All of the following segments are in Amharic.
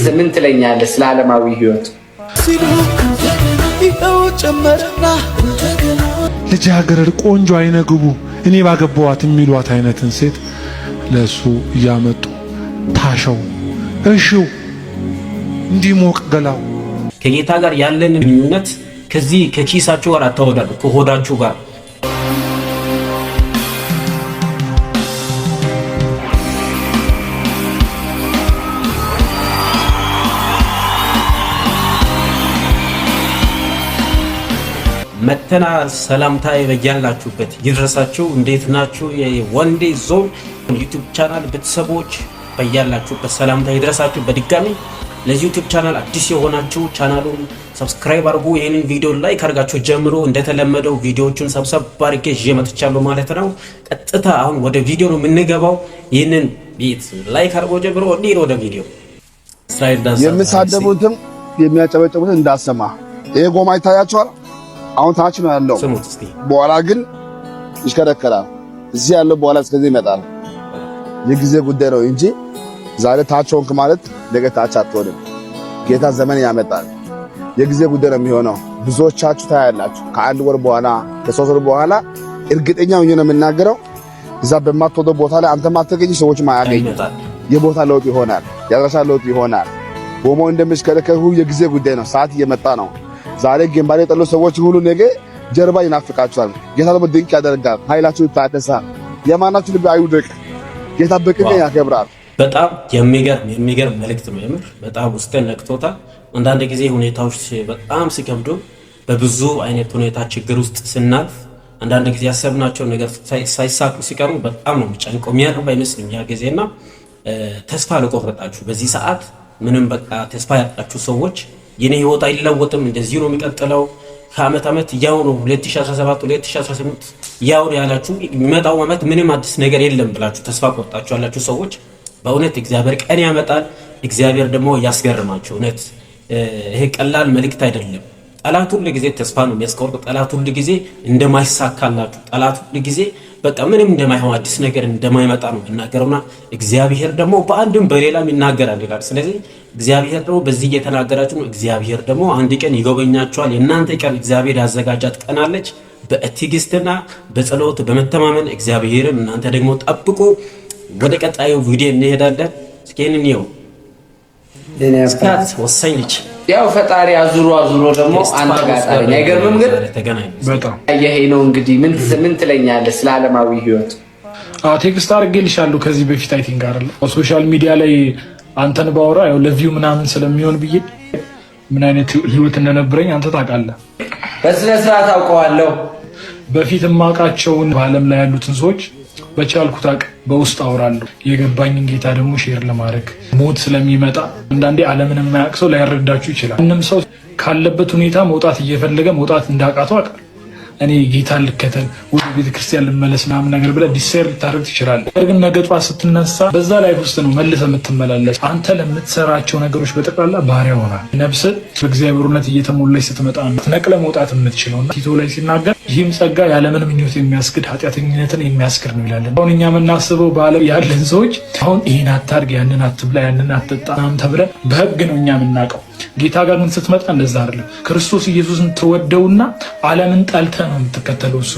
ምን ትለኛለህ ስለ ዓለማዊ ህይወት? ልጃገረድ ቆንጆ አይነግቡ እኔ ባገባዋት የሚሏት አይነትን ሴት ለሱ እያመጡ ታሸው እሺው እንዲሞቅ ገላው። ከጌታ ጋር ያለን ግንኙነት ከዚህ ከኪሳችሁ ጋር አታወዳዱ፣ ከሆዳችሁ ጋር። መተና ሰላምታ ይበያላችሁበት ይድረሳችሁ። እንዴት ናችሁ? የወንዴ ዞን ዩቲዩብ ቻናል ቤተሰቦች በያላችሁበት ሰላምታ ይድረሳችሁ። በድጋሚ ለዚህ ዩቲዩብ ቻናል አዲስ የሆናችሁ ቻናሉን ሰብስክራይብ አድርጉ። ይሄንን ቪዲዮ ላይክ አድርጋችሁ ጀምሮ እንደተለመደው ቪዲዮዎቹን ሰብሰብ አድርጌ ይዤ መጥቻለሁ ማለት ነው። ቀጥታ አሁን ወደ ቪዲዮ ነው የምንገባው። ይሄንን ቤት ላይክ አድርጎ ጀምሮ እንሂድ ወደ ቪዲዮ። እስራኤል ዳንሳ የሚሳደቡትም የሚያጨበጭቡትም እንዳሰማ ይሄ ጎማ ይታያቸዋል። አሁን ታች ነው ያለው፣ በኋላ ግን ይሽከረከራል። እዚህ ያለው በኋላ እስከዚህ ይመጣል። የጊዜ ጉዳይ ነው እንጂ ዛሬ ታች ሆንክ ማለት ነገ ታች አትሆንም። ጌታ ዘመን ያመጣል። የጊዜ ጉዳይ ነው የሚሆነው። ብዙዎቻችሁ ታያላችሁ። ከአንድ ወር በኋላ ከሶስት ወር በኋላ እርግጠኛ ሆኜ ነው የምናገረው፣ እዛ በማትወደው ቦታ ላይ አንተ ማትገኝ ሰዎች ማያገኙ የቦታ ለውጥ ይሆናል። ያራሻ ለውጥ ይሆናል። ቦሞ እንደምሽከረከሩ የጊዜ ጉዳይ ነው። ሰዓት እየመጣ ነው። ዛሬ ግንባር የጠሉ ሰዎች ሁሉ ነገ ጀርባ ይናፍቃቸዋል። ጌታ ደግሞ ድንቅ ያደርጋል። ኃይላችሁ ይታደሳል። የማናችሁ ልብ አይውደቅ። ጌታ በቅን ያከብራል። በጣም የሚገርም መልእክት ነው። የምር በጣም ውስጤን ነክቶታል። አንዳንድ ጊዜ ሁኔታዎች በጣም ሲከብዱ በብዙ አይነት ሁኔታ ችግር ውስጥ ስናልፍ አንዳንድ ጊዜ ያሰብናቸው ነገር ሳይሳኩ ሲቀሩ በጣም ነው የሚጨንቀው። የሚያርፍ አይመስልም ያ ጊዜና ተስፋ ለቆረጣችሁ በዚህ ሰዓት ምንም በቃ ተስፋ ያጣችሁ ሰዎች የኔ ህይወት አይለወጥም እንደዚህ ነው የሚቀጥለው ከአመት አመት ያው ነው 2017 2018 ያው ያላችሁ የሚመጣው አመት ምንም አዲስ ነገር የለም ብላችሁ ተስፋ ቆርጣችሁ ያላችሁ ሰዎች በእውነት እግዚአብሔር ቀን ያመጣል። እግዚአብሔር ደግሞ ያስገርማችሁ። እውነት ይሄ ቀላል መልእክት አይደለም። ጠላት ሁሉ ጊዜ ተስፋ ነው የሚያስቆርጥ። ጠላት ሁሉ ጊዜ እንደማይሳካላችሁ፣ ጠላት ሁሉ ጊዜ በቃ ምንም እንደማይሆን አዲስ ነገር እንደማይመጣ ነው እናገረውና እግዚአብሔር ደግሞ በአንድም በሌላም ይናገራል ይላል። ስለዚህ እግዚአብሔር ደግሞ በዚህ እየተናገራችሁ ነው። እግዚአብሔር ደግሞ አንድ ቀን ይጎበኛችኋል። የእናንተ ቀን እግዚአብሔር ያዘጋጃት ቀን አለች። በትዕግስትና በጸሎት በመተማመን እግዚአብሔርን እናንተ ደግሞ ጠብቁ። ወደ ቀጣዩ ቪዲዮ እንሄዳለን። ስኬንን ነው ስካት ወሳኝ ልጅ ያው ፈጣሪ አዙሮ ደግሞ አንተ ጋር ታረኛ አይገርምም? ግን በጣም ይሄ ነው እንግዲህ ምን ትለኛለህ ስለ ዓለማዊ ህይወት? ቴክስት አድርጌልሻለሁ ከዚህ በፊት አይ ቲንክ አይደል ሶሻል ሚዲያ ላይ አንተን ባወራ ያው ለቪው ምናምን ስለሚሆን ብዬ ምን አይነት ህይወት እንደነበረኝ አንተ ታውቃለህ። በስነ ስርዓት አውቀዋለሁ። በፊት ማውቃቸውን በዓለም ላይ ያሉትን ሰዎች በቻልኩት አቅ በውስጥ አወራለሁ። የገባኝን ጌታ ደግሞ ሼር ለማድረግ ሞት ስለሚመጣ አንዳንዴ ዓለምን የማያውቅ ሰው ላይረዳችሁ ይችላል። ምንም ሰው ካለበት ሁኔታ መውጣት እየፈለገ መውጣት እንዳቃተው አውቃለሁ። እኔ ጌታ ልከተል ወደ ቤተክርስቲያን ልመለስ ምናምን ነገር ብለህ ዲሳይድ ልታደርግ ትችላለህ። ነገር ግን ነገ ጧት ስትነሳ በዛ ላይ ውስጥ ነው መልሰህ የምትመላለስ። አንተ ለምትሰራቸው ነገሮች በጠቅላላ ባሪያ ሆናል። ነፍስ በእግዚአብሔር እውነት እየተሞላች ስትመጣ ነቅለ መውጣት የምትችለውና ቲቶ ላይ ሲናገር ይህም ጸጋ ያለምንም ምኞት የሚያስክድ ኃጢአተኝነትን የሚያስክድ ነው ይላል። አሁን እኛ የምናስበው በዓለም ያለን ሰዎች አሁን ይህን አታርግ፣ ያንን አትብላ፣ ያንን አትጠጣ ምናምን ተብለን በህግ ነው እኛ የምናውቀው። ጌታ ጋር ግን ስትመጣ እንደዛ አይደለም። ክርስቶስ ኢየሱስን ትወደውና ዓለምን ጠልተህ ነው የምትከተለው። እሱ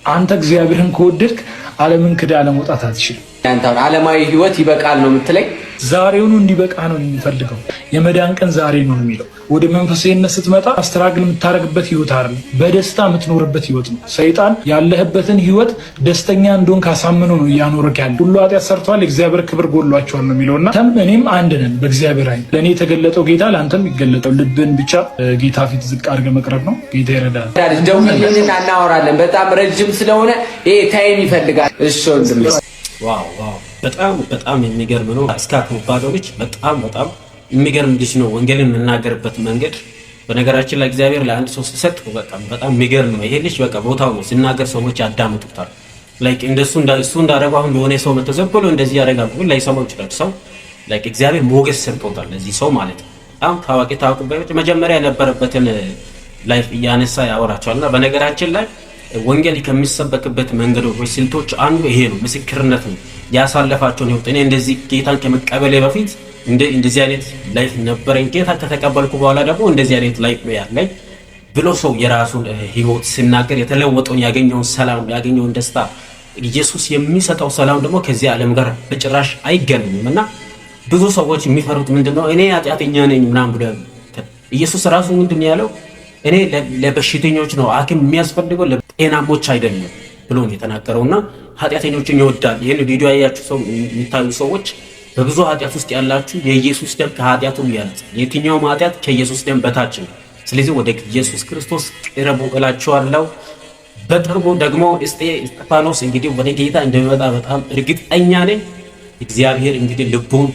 አንተ እግዚአብሔርን ከወደድክ ዓለምን ክደህ አለመውጣት አትችልም። አንተ ዓለማዊ ህይወት ይበቃል ነው የምትለኝ? ዛሬውኑ እንዲበቃ ነው የሚፈልገው። የመዳን ቀን ዛሬ ነው የሚለው። ወደ መንፈሳዊነት ስትመጣ አስተራግል የምታረግበት ህይወት አይደለም፣ በደስታ የምትኖርበት ህይወት ነው። ሰይጣን ያለህበትን ህይወት ደስተኛ እንደሆን ካሳምነው ነው እያኖረክ ያለ። ሁሉ ኃጢአት ሰርተዋል፣ የእግዚአብሔር ክብር ጎድሏቸዋል ነው የሚለውና አንተም እኔም አንድ ነን በእግዚአብሔር ዓይን። ለእኔ የተገለጠው ጌታ ለአንተም ይገለጠው። ልብን ብቻ ጌታ ፊት ዝቅ አድርገህ መቅረብ ነው። ጌታ ይረዳል። ደውልልን እናወራለን። በጣም ረጅም ስለሆነ ይሄ ታይም ይፈልጋል። እሺ ወንድም ዋው በጣም የሚገርም ነው። እስካት የሚባለው ልጅ በጣም የሚገርም ልጅ ነው። ወንጌልን የምናገርበት መንገድ በነገራችን ላይ እግዚአብሔር ለአንድ ሰው ሲሰጥ በጣም የሚገርም ነው። ይሄ ልጅ በቃ ቦታው ነው ሲናገር ሰዎች ያዳምጡታል። ላይክ እሱ እንዳደረገው አሁን የሆነ ሰው መተዘብሎ እንደዚህ ያደርጋል ሁሉ ላይሰማው ይችላል። ሰው ላይክ እግዚአብሔር ሞገስ ሰጥቶታል ለዚህ ሰው ማለት ነው። በጣም ታዋቂበት መጀመሪያ የነበረበትን ላይፍ እያነሳ ያወራቸዋልና በነገራችን ላይ ወንጌል ከሚሰበክበት መንገዶች ስልቶች አንዱ ይሄ ነው። ምስክርነት ነው። ያሳለፋቸውን ህይወት እኔ እንደዚህ ጌታን ከመቀበሌ በፊት እንደዚህ አይነት ላይፍ ነበረኝ ጌታ ከተቀበልኩ በኋላ ደግሞ እንደዚህ አይነት ላይፍ ነው ያለኝ ብሎ ሰው የራሱን ህይወት ሲናገር የተለወጠውን ያገኘውን ሰላም ያገኘውን ደስታ ኢየሱስ የሚሰጠው ሰላም ደግሞ ከዚህ ዓለም ጋር በጭራሽ አይገናኝምና ብዙ ሰዎች የሚፈሩት ምንድነው እኔ ኃጢአተኛ ነኝ ምናምን ብሎ ኢየሱስ ራሱ ምንድነው ያለው እኔ ለበሽተኞች ነው ሐኪም የሚያስፈልገው ለጤናሞች አይደለም ብሎ ነው የተናገረውና ኃጢአተኞችን ይወዳል። ይሄን ቪዲዮ ያያችሁ ሰው የሚታዩ ሰዎች በብዙ ኃጢአት ውስጥ ያላችሁ የኢየሱስ ደም ከኃጢአቱ ያነጻል። የትኛውም ኃጢአት ከኢየሱስ ደም በታች ነው። ስለዚህ ወደ ኢየሱስ ክርስቶስ ቅረቡ እላችኋለሁ። በቅርቡ ደግሞ እስጢፋኖስ እንግዲህ ወደ ጌታ እንደሚመጣ በጣም እርግጠኛ ነኝ። እግዚአብሔር እንግዲህ ልቡን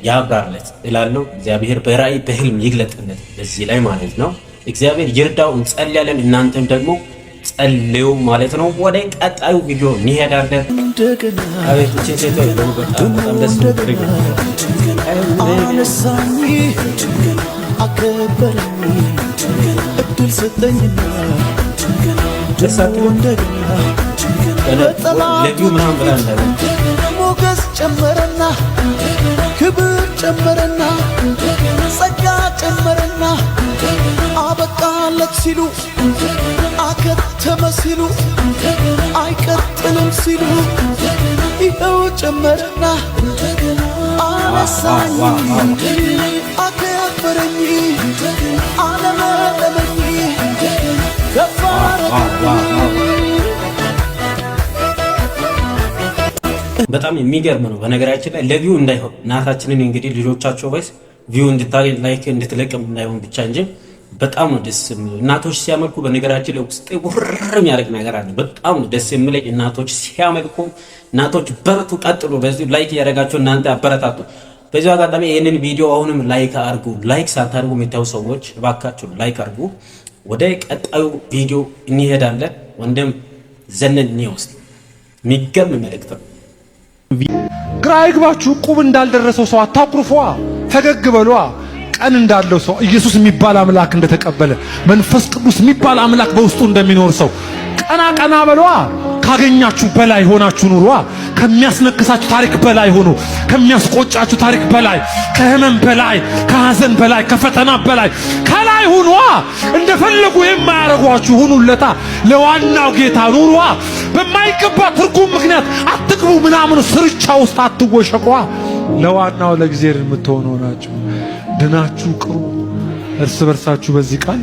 ያብራለት እላለሁ። እግዚአብሔር በራእይ በህልም ይግለጥለት በዚህ ላይ ማለት ነው። እግዚአብሔር ይርዳው። እንጸልያለን። እናንተም ደግሞ ጸልዩ ማለት ነው። ወደ ቀጣዩ ቪዲዮ እንሄዳለን። አቤት ሴቶ በጣም ደስ ይላል። አከበረኝ እድል ሰጠኝና ሞገስ ጨመረና ክብር ጨመረና ጸጋ ጨመረና አበቃለት ሲሉ አከተመ ሲሉ አይቀጥልም ሲሉ ይኸው ጨመረና አነሳኝ አከበረኝ አለመለመኝ በጣም የሚገርም ነው። በነገራችን ላይ ለቪው እንዳይሆን እናታችንን እንግዲህ ልጆቻቸው ወይስ ቪው እንድታገኝ ላይክ እንድትለቅም እንዳይሆን ብቻ እንጂ በጣም ነው ደስ የሚለው። እናቶች ሲያመልኩ በነገራችን ላይ ውስጤ ውርርም ያደርግ ነገር አለ። በጣም ነው ደስ የሚለኝ እናቶች ሲያመልኩ። እናቶች በርቱ፣ ቀጥሉ። በዚህ ላይክ ያደረጋችሁ እናንተ አበረታቱ። በዚህ አጋጣሚ ይሄንን ቪዲዮ አሁንም ላይክ አድርጉ። ላይክ ሳታደርጉ የምታዩ ሰዎች እባካችሁ ላይክ አድርጉ። ወደ ቀጣዩ ቪዲዮ እንሄዳለን። ወንድም ዘነን ኒውስ የሚገርም መልእክት ነው። ግራ ይግባችሁ። ቁብ እንዳልደረሰው ሰው አታኩርፏ፣ ፈገግ በሏ። ቀን እንዳለው ሰው ኢየሱስ የሚባል አምላክ እንደተቀበለ መንፈስ ቅዱስ የሚባል አምላክ በውስጡ እንደሚኖር ሰው ቀና ቀና በሏ። ካገኛችሁ በላይ ሆናችሁ ኑሯ። ከሚያስነክሳችሁ ታሪክ በላይ ሆኖ ከሚያስቆጫችሁ ታሪክ በላይ፣ ከህመም በላይ፣ ከሐዘን በላይ፣ ከፈተና በላይ ከላይ ሁኗ። እንደፈለጉ የማያረጓችሁ ሁኑለታ። ለዋናው ጌታ ኑሯ። በማይገባ ትርጉም ምክንያት አትግቡ ምናምን ስርቻ ውስጥ አትወሸቋ። ለዋናው ለእግዚአብሔር የምትሆኑ ናችሁ። ድናችሁ ቅሩ። እርስ በርሳችሁ በዚህ ቃል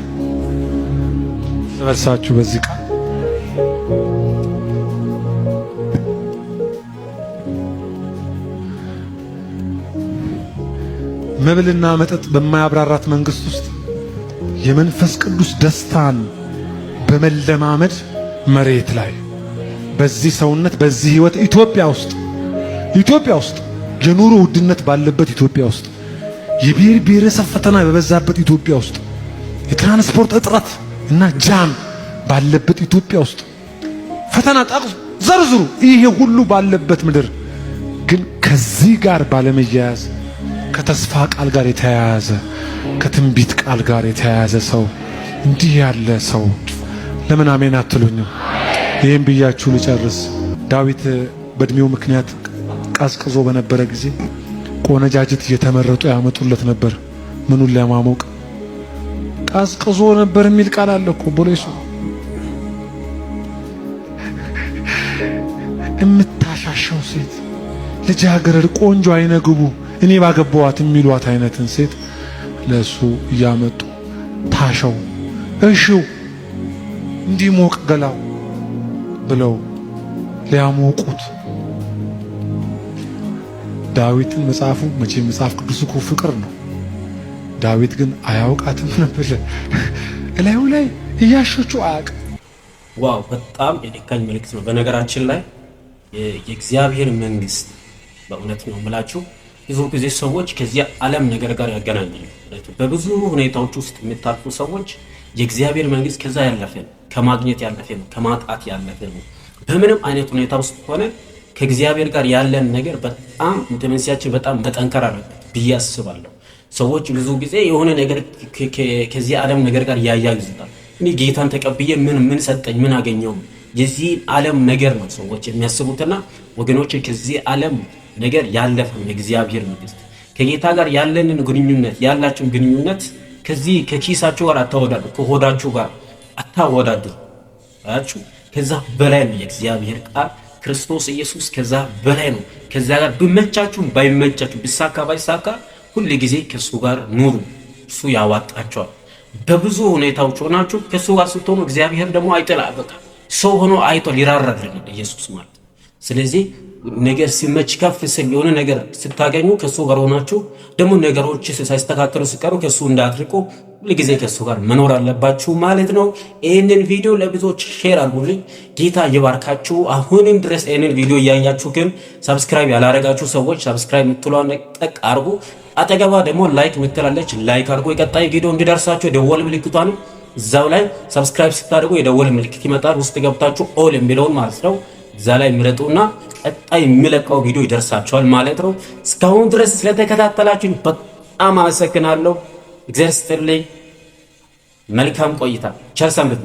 መብልና መጠጥ በማያብራራት መንግስት ውስጥ የመንፈስ ቅዱስ ደስታን በመለማመድ መሬት ላይ በዚህ ሰውነት በዚህ ህይወት ኢትዮጵያ ውስጥ የኑሮ ውድነት ባለበት ኢትዮጵያ ውስጥ የብሔር ብሔረሰብ ፈተና በበዛበት ኢትዮጵያ ውስጥ የትራንስፖርት እጥረት እና ጃም ባለበት ኢትዮጵያ ውስጥ ፈተና ጠቅሱ ዘርዝሩ። ይሄ ሁሉ ባለበት ምድር ግን ከዚህ ጋር ባለመያያዝ ከተስፋ ቃል ጋር የተያያዘ ከትንቢት ቃል ጋር የተያያዘ ሰው እንዲህ ያለ ሰው ለምን አሜን አትሉኝም? ይሄን ብያችሁ ልጨርስ። ዳዊት በእድሜው ምክንያት ቀዝቅዞ በነበረ ጊዜ ቆነጃጅት እየተመረጡ ያመጡለት ነበር። ምኑን ለማሞቅ ቀዝቅዞ ነበር የሚል ቃል አለ እኮ ቦሌሱ። እምታሻሻው ሴት ልጃገረድ ቆንጆ አይነግቡ እኔ ባገባዋት የሚሏት አይነትን ሴት ለሱ እያመጡ ታሸው እሺው እንዲሞቅ ገላው ብለው ሊያሞቁት ዳዊትን መጽሐፉ መቼም መጽሐፍ ቅዱስ እኮ ፍቅር ነው። ዳዊት ግን አያውቃትም ነበር። እላዩ ላይ እያሸቹ አያውቅም። ዋው በጣም የደካኝ መልእክት ነው። በነገራችን ላይ የእግዚአብሔር መንግስት በእውነት ነው የምላችሁ ብዙ ጊዜ ሰዎች ከዚህ ዓለም ነገር ጋር ያገናኛሉ። በብዙ ሁኔታዎች ውስጥ የሚታልፉ ሰዎች የእግዚአብሔር መንግስት ከዛ ያለፈ ነው፣ ከማግኘት ያለፈ ነው፣ ከማጣት ያለፈ ነው። በምንም አይነት ሁኔታ ውስጥ ሆነ ከእግዚአብሔር ጋር ያለን ነገር በጣም ኢንቲሜሲያችን በጣም መጠንከር አለበት ብዬ አስባለሁ። ሰዎች ብዙ ጊዜ የሆነ ነገር ከዚህ ዓለም ነገር ጋር ያያይዙታል። እኔ ጌታን ተቀብዬ ምን ሰጠኝ ምን አገኘው የዚህ ዓለም ነገር ነው ሰዎች የሚያስቡትና ወገኖች ከዚህ ዓለም ነገር ያለፈ የእግዚአብሔር መንግስት ከጌታ ጋር ያለንን ግንኙነት ያላችሁን ግንኙነት ከዚህ ከኪሳችሁ ጋር አታወዳዱ፣ ከሆዳችሁ ጋር አታወዳዱ። አያችሁ ከዛ በላይ ነው የእግዚአብሔር ቃል ክርስቶስ ኢየሱስ ከዛ በላይ ነው። ከዛ ጋር ቢመቻችሁ ባይመቻችሁ ቢሳካ ባይሳካ ሁሉ ጊዜ ከሱ ጋር ኑሩ። እሱ ያዋጣችኋል። በብዙ ሁኔታዎች ሆናችሁ ከሱ ጋር ስትሆኑ እግዚአብሔር ደግሞ አይጥላ በቃ ሰው ሆኖ አይቷል ይራራልን ኢየሱስ ማለት። ስለዚህ ነገር ሲመች ከፍ ሲል የሆነ ነገር ስታገኙ ከሱ ጋር ሆናችሁ ደግሞ ነገሮች ሳይስተካከሉ ሲቀሩ ከሱ እንዳትርቁ ሁልጊዜ ከሱ ጋር መኖር አለባችሁ ማለት ነው። ይህንን ቪዲዮ ለብዙዎች ሼር አድርጉልኝ። ጌታ ይባርካችሁ። አሁንም ድረስ ይህንን ቪዲዮ እያያችሁ ግን ሰብስክራይብ ያላረጋችሁ ሰዎች ሰብስክራይብ ምትሏን ጠቅ አድርጉ። አጠገባ ደግሞ ላይክ ምትላለች ላይክ አድርጉ። የቀጣይ ቪዲዮ እንዲደርሳችሁ የደወል ምልክቷን እዛው ላይ ሰብስክራይብ ስታደርጉ የደወል ምልክት ይመጣል። ውስጥ ገብታችሁ ኦል የሚለውን ማለት ነው እዛ ላይ ምረጡና ቀጣይ የሚለቀው ቪዲዮ ይደርሳችኋል ማለት ነው። እስካሁን ድረስ ስለተከታተላችሁኝ በጣም አመሰግናለሁ። እግዚአብሔር ይስጥልኝ። መልካም ቆይታ። ቸር ሰንብቱ።